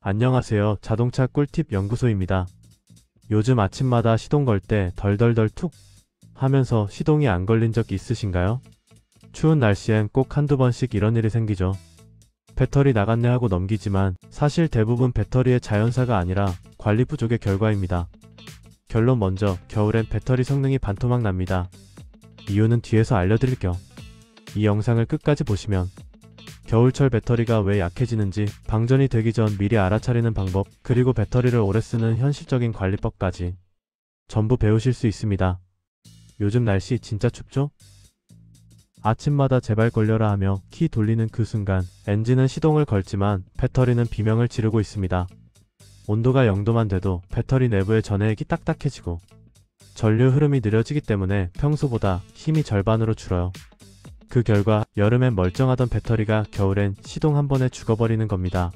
안녕하세요. 자동차 꿀팁 연구소입니다. 요즘 아침마다 시동 걸 때 덜덜덜 툭 하면서 시동이 안 걸린 적 있으신가요? 추운 날씨엔 꼭 한두 번씩 이런 일이 생기죠. 배터리 나갔네 하고 넘기지만 사실 대부분 배터리의 자연사가 아니라 관리 부족의 결과입니다. 결론 먼저, 겨울엔 배터리 성능이 반토막 납니다. 이유는 뒤에서 알려드릴게요. 이 영상을 끝까지 보시면 겨울철 배터리가 왜 약해지는지, 방전이 되기 전 미리 알아차리는 방법, 그리고 배터리를 오래 쓰는 현실적인 관리법까지 전부 배우실 수 있습니다. 요즘 날씨 진짜 춥죠? 아침마다 제발 걸려라 하며 키 돌리는 그 순간 엔진은 시동을 걸지만 배터리는 비명을 지르고 있습니다. 온도가 0도만 돼도 배터리 내부의 전해액이 딱딱해지고 전류 흐름이 느려지기 때문에 평소보다 힘이 절반으로 줄어요. 그 결과 여름엔 멀쩡하던 배터리가 겨울엔 시동 한 번에 죽어버리는 겁니다.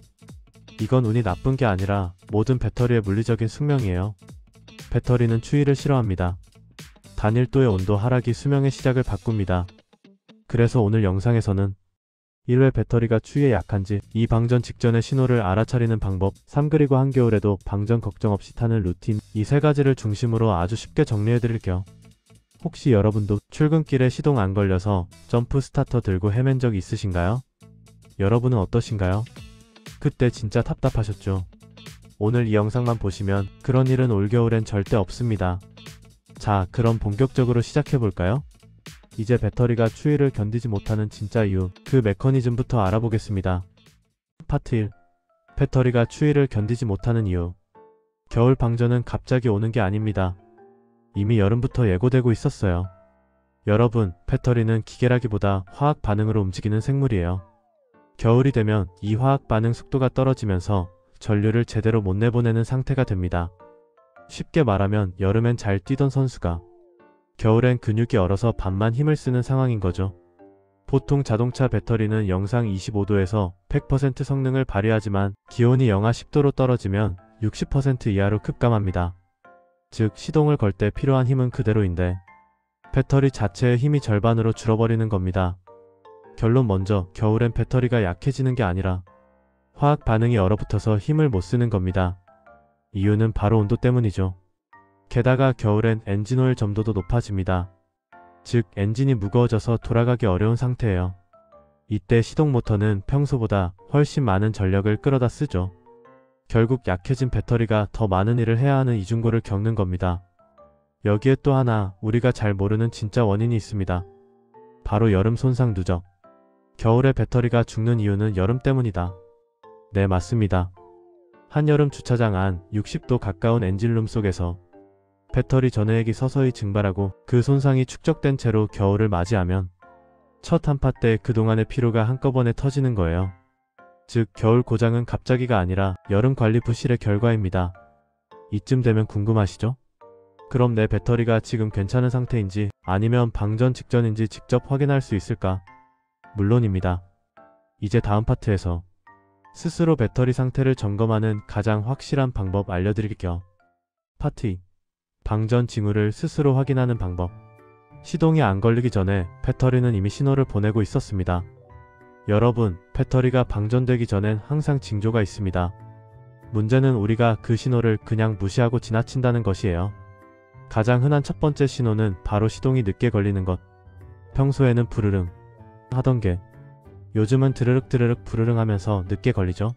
이건 운이 나쁜 게 아니라 모든 배터리의 물리적인 숙명이에요. 배터리는 추위를 싫어합니다. 단 1도의 온도 하락이 수명의 시작을 바꿉니다. 그래서 오늘 영상에서는 1회 배터리가 추위에 약한지, 2 방전 직전의 신호를 알아차리는 방법, 3 그리고 한겨울에도 방전 걱정 없이 타는 루틴, 이 세 가지를 중심으로 아주 쉽게 정리해드릴게요. 혹시 여러분도 출근길에 시동 안 걸려서 점프 스타터 들고 헤맨 적 있으신가요? 여러분은 어떠신가요? 그때 진짜 답답하셨죠? 오늘 이 영상만 보시면 그런 일은 올겨울엔 절대 없습니다. 자, 그럼 본격적으로 시작해볼까요? 이제 배터리가 추위를 견디지 못하는 진짜 이유, 그 메커니즘부터 알아보겠습니다. 파트 1. 배터리가 추위를 견디지 못하는 이유. 겨울 방전은 갑자기 오는 게 아닙니다. 이미 여름부터 예고되고 있었어요. 여러분, 배터리는 기계라기보다 화학 반응으로 움직이는 생물이에요. 겨울이 되면 이 화학 반응 속도가 떨어지면서 전류를 제대로 못 내보내는 상태가 됩니다. 쉽게 말하면 여름엔 잘 뛰던 선수가 겨울엔 근육이 얼어서 반만 힘을 쓰는 상황인 거죠. 보통 자동차 배터리는 영상 25도에서 100% 성능을 발휘하지만 기온이 영하 10도로 떨어지면 60% 이하로 급감합니다. 즉, 시동을 걸 때 필요한 힘은 그대로인데 배터리 자체의 힘이 절반으로 줄어버리는 겁니다. 결론 먼저, 겨울엔 배터리가 약해지는 게 아니라 화학 반응이 얼어붙어서 힘을 못 쓰는 겁니다. 이유는 바로 온도 때문이죠. 게다가 겨울엔 엔진오일 점도도 높아집니다. 즉, 엔진이 무거워져서 돌아가기 어려운 상태예요. 이때 시동 모터는 평소보다 훨씬 많은 전력을 끌어다 쓰죠. 결국 약해진 배터리가 더 많은 일을 해야 하는 이중고를 겪는 겁니다. 여기에 또 하나 우리가 잘 모르는 진짜 원인이 있습니다. 바로 여름 손상 누적. 겨울에 배터리가 죽는 이유는 여름 때문이다. 네, 맞습니다. 한여름 주차장 안 60도 가까운 엔진룸 속에서 배터리 전해액이 서서히 증발하고 그 손상이 축적된 채로 겨울을 맞이하면 첫 한파 때 그동안의 피로가 한꺼번에 터지는 거예요. 즉, 겨울 고장은 갑자기가 아니라 여름 관리 부실의 결과입니다. 이쯤 되면 궁금하시죠? 그럼 내 배터리가 지금 괜찮은 상태인지 아니면 방전 직전인지 직접 확인할 수 있을까? 물론입니다. 이제 다음 파트에서 스스로 배터리 상태를 점검하는 가장 확실한 방법 알려드릴게요. 파트 2. 방전 징후를 스스로 확인하는 방법. 시동이 안 걸리기 전에 배터리는 이미 신호를 보내고 있었습니다. 여러분, 배터리가 방전되기 전엔 항상 징조가 있습니다. 문제는 우리가 그 신호를 그냥 무시하고 지나친다는 것이에요. 가장 흔한 첫 번째 신호는 바로 시동이 늦게 걸리는 것. 평소에는 부르릉 하던 게 요즘은 드르륵 드르륵 부르릉 하면서 늦게 걸리죠.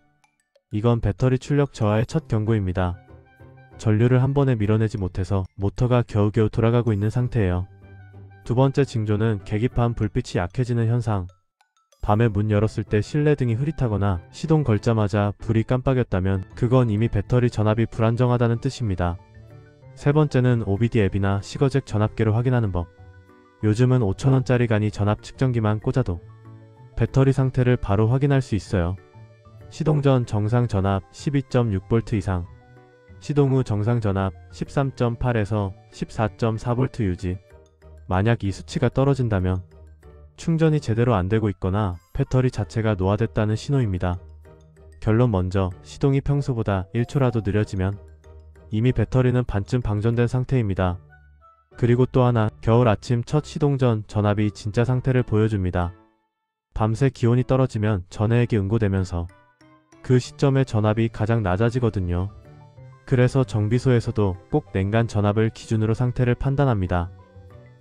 이건 배터리 출력 저하의 첫 경고입니다. 전류를 한 번에 밀어내지 못해서 모터가 겨우겨우 돌아가고 있는 상태예요. 두 번째 징조는 계기판 불빛이 약해지는 현상. 밤에 문 열었을 때 실내등이 흐릿하거나 시동 걸자마자 불이 깜빡였다면 그건 이미 배터리 전압이 불안정하다는 뜻입니다. 세 번째는 OBD 앱이나 시거잭 전압계로 확인하는 법. 요즘은 5,000원짜리 간이 전압 측정기만 꽂아도 배터리 상태를 바로 확인할 수 있어요. 시동 전 정상 전압 12.6V 이상, 시동 후 정상 전압 13.8에서 14.4V 유지. 만약 이 수치가 떨어진다면 충전이 제대로 안 되고 있거나 배터리 자체가 노화됐다는 신호입니다. 결론 먼저, 시동이 평소보다 1초라도 느려지면 이미 배터리는 반쯤 방전된 상태입니다. 그리고 또 하나, 겨울 아침 첫 시동 전 전압이 진짜 상태를 보여줍니다. 밤새 기온이 떨어지면 전해액이 응고되면서 그 시점에 전압이 가장 낮아지거든요. 그래서 정비소에서도 꼭 냉간 전압을 기준으로 상태를 판단합니다.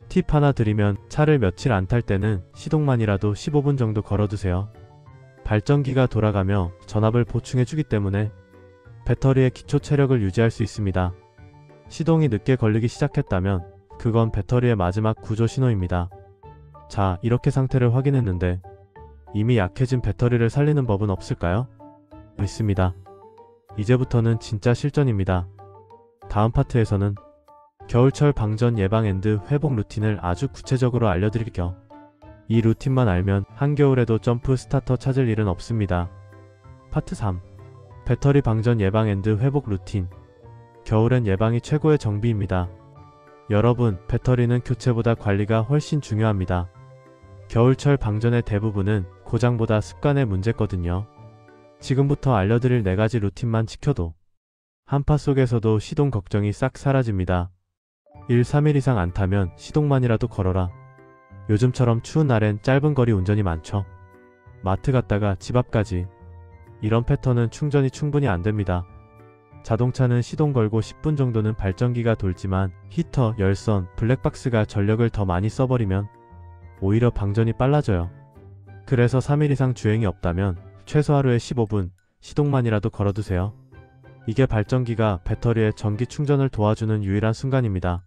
팁 하나 드리면 차를 며칠 안 탈 때는 시동만이라도 15분 정도 걸어두세요. 발전기가 돌아가며 전압을 보충해주기 때문에 배터리의 기초 체력을 유지할 수 있습니다. 시동이 늦게 걸리기 시작했다면 그건 배터리의 마지막 구조 신호입니다. 자, 이렇게 상태를 확인했는데 이미 약해진 배터리를 살리는 법은 없을까요? 있습니다. 이제부터는 진짜 실전입니다. 다음 파트에서는 겨울철 방전 예방 앤드 회복 루틴을 아주 구체적으로 알려드릴게요. 이 루틴만 알면 한겨울에도 점프 스타터 찾을 일은 없습니다. 파트 3. 배터리 방전 예방 앤드 회복 루틴. 겨울엔 예방이 최고의 정비입니다. 여러분, 배터리는 교체보다 관리가 훨씬 중요합니다. 겨울철 방전의 대부분은 고장보다 습관의 문제거든요. 지금부터 알려드릴 4가지 루틴만 지켜도 한파 속에서도 시동 걱정이 싹 사라집니다. 1. 3일 이상 안 타면 시동만이라도 걸어라. 요즘처럼 추운 날엔 짧은 거리 운전이 많죠. 마트 갔다가 집 앞까지. 이런 패턴은 충전이 충분히 안 됩니다. 자동차는 시동 걸고 10분 정도는 발전기가 돌지만 히터, 열선, 블랙박스가 전력을 더 많이 써버리면 오히려 방전이 빨라져요. 그래서 3일 이상 주행이 없다면 최소 하루에 15분 시동만이라도 걸어두세요. 이게 발전기가 배터리의 전기 충전을 도와주는 유일한 순간입니다.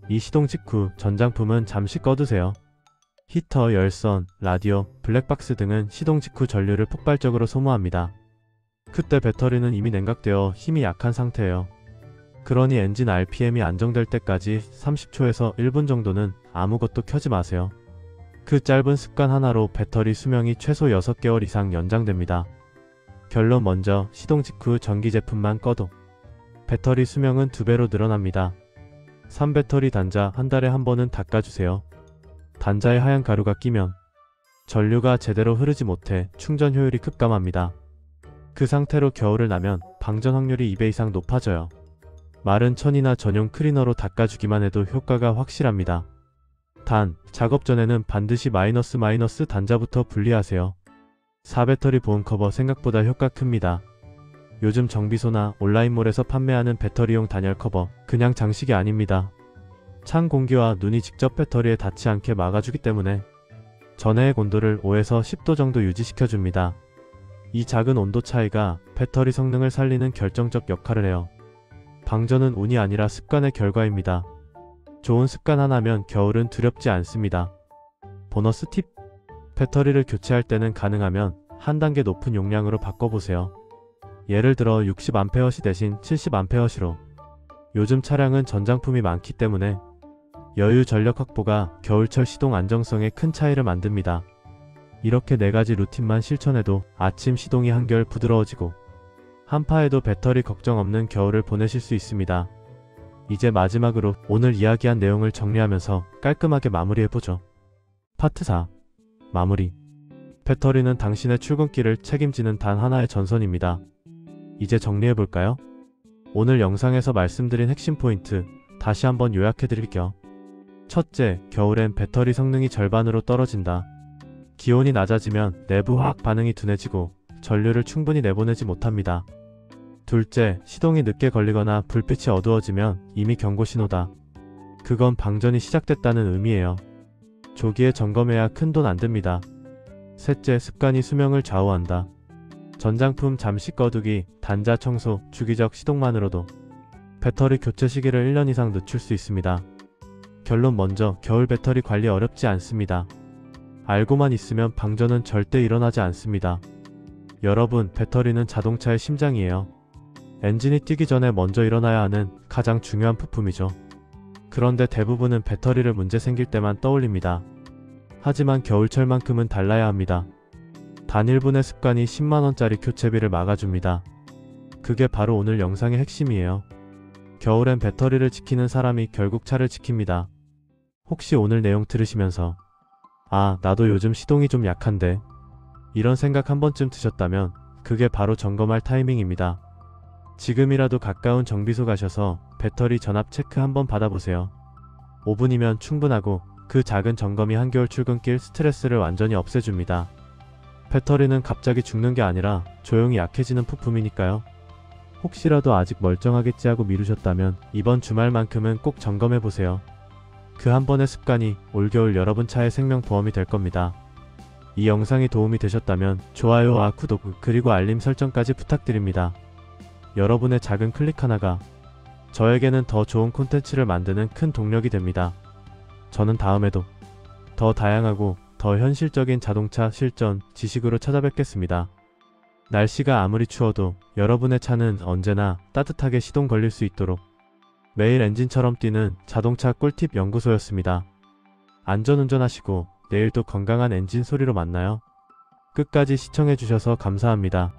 이 시동 직후 전장품은 잠시 꺼두세요. 히터, 열선, 라디오, 블랙박스 등은 시동 직후 전류를 폭발적으로 소모합니다. 그때 배터리는 이미 냉각되어 힘이 약한 상태예요. 그러니 엔진 RPM이 안정될 때까지 30초에서 1분 정도는 아무것도 켜지 마세요. 그 짧은 습관 하나로 배터리 수명이 최소 6개월 이상 연장됩니다. 결론 먼저 시동 직후 전기 제품만 꺼도 배터리 수명은 2배로 늘어납니다. 3배터리 단자 한 달에 한 번은 닦아주세요. 단자에 하얀 가루가 끼면 전류가 제대로 흐르지 못해 충전 효율이 급감합니다. 그 상태로 겨울을 나면 방전 확률이 2배 이상 높아져요. 마른 천이나 전용 클리너로 닦아주기만 해도 효과가 확실합니다. 단, 작업 전에는 반드시 마이너스 단자부터 분리하세요. 4배터리 보온 커버 생각보다 효과 큽니다. 요즘 정비소나 온라인몰에서 판매하는 배터리용 단열 커버, 그냥 장식이 아닙니다. 찬 공기와 눈이 직접 배터리에 닿지 않게 막아주기 때문에 전해의 온도를 5에서 10도 정도 유지시켜줍니다. 이 작은 온도 차이가 배터리 성능을 살리는 결정적 역할을 해요. 방전은 운이 아니라 습관의 결과입니다. 좋은 습관 하나면 겨울은 두렵지 않습니다. 보너스 팁! 배터리를 교체할 때는 가능하면 한 단계 높은 용량으로 바꿔보세요. 예를 들어 60A 대신 70A로. 요즘 차량은 전장품이 많기 때문에 여유 전력 확보가 겨울철 시동 안정성에 큰 차이를 만듭니다. 이렇게 4가지 루틴만 실천해도 아침 시동이 한결 부드러워지고 한파에도 배터리 걱정 없는 겨울을 보내실 수 있습니다. 이제 마지막으로 오늘 이야기한 내용을 정리하면서 깔끔하게 마무리해보죠. 파트 4. 마무리. 배터리는 당신의 출근길을 책임지는 단 하나의 전선입니다. 이제 정리해볼까요? 오늘 영상에서 말씀드린 핵심 포인트 다시 한번 요약해드릴게요. 첫째, 겨울엔 배터리 성능이 절반으로 떨어진다. 기온이 낮아지면 내부 화학 반응이 둔해지고 전류를 충분히 내보내지 못합니다. 둘째, 시동이 늦게 걸리거나 불빛이 어두워지면 이미 경고 신호다. 그건 방전이 시작됐다는 의미예요. 조기에 점검해야 큰돈 안 듭니다. 셋째, 습관이 수명을 좌우한다. 전장품 잠시 꺼두기, 단자 청소, 주기적 시동만으로도 배터리 교체 시기를 1년 이상 늦출 수 있습니다. 결론 먼저, 겨울 배터리 관리 어렵지 않습니다. 알고만 있으면 방전은 절대 일어나지 않습니다. 여러분, 배터리는 자동차의 심장이에요. 엔진이 뛰기 전에 먼저 일어나야 하는 가장 중요한 부품이죠. 그런데 대부분은 배터리를 문제 생길 때만 떠올립니다. 하지만 겨울철만큼은 달라야 합니다. 단 1분의 습관이 10만원짜리 교체비를 막아줍니다. 그게 바로 오늘 영상의 핵심이에요. 겨울엔 배터리를 지키는 사람이 결국 차를 지킵니다. 혹시 오늘 내용 들으시면서 아, 나도 요즘 시동이 좀 약한데 이런 생각 한 번쯤 드셨다면 그게 바로 점검할 타이밍입니다. 지금이라도 가까운 정비소 가셔서 배터리 전압 체크 한번 받아보세요. 5분이면 충분하고 그 작은 점검이 한겨울 출근길 스트레스를 완전히 없애줍니다. 배터리는 갑자기 죽는 게 아니라 조용히 약해지는 부품이니까요. 혹시라도 아직 멀쩡하겠지 하고 미루셨다면 이번 주말만큼은 꼭 점검해보세요. 그 한 번의 습관이 올겨울 여러분 차의 생명보험이 될 겁니다. 이 영상이 도움이 되셨다면 좋아요와 구독 그리고 알림 설정까지 부탁드립니다. 여러분의 작은 클릭 하나가 저에게는 더 좋은 콘텐츠를 만드는 큰 동력이 됩니다. 저는 다음에도 더 다양하고 더 현실적인 자동차 실전 지식으로 찾아뵙겠습니다. 날씨가 아무리 추워도 여러분의 차는 언제나 따뜻하게 시동 걸릴 수 있도록 매일 엔진처럼 뛰는 자동차 꿀팁 연구소였습니다. 안전운전하시고 내일도 건강한 엔진 소리로 만나요. 끝까지 시청해주셔서 감사합니다.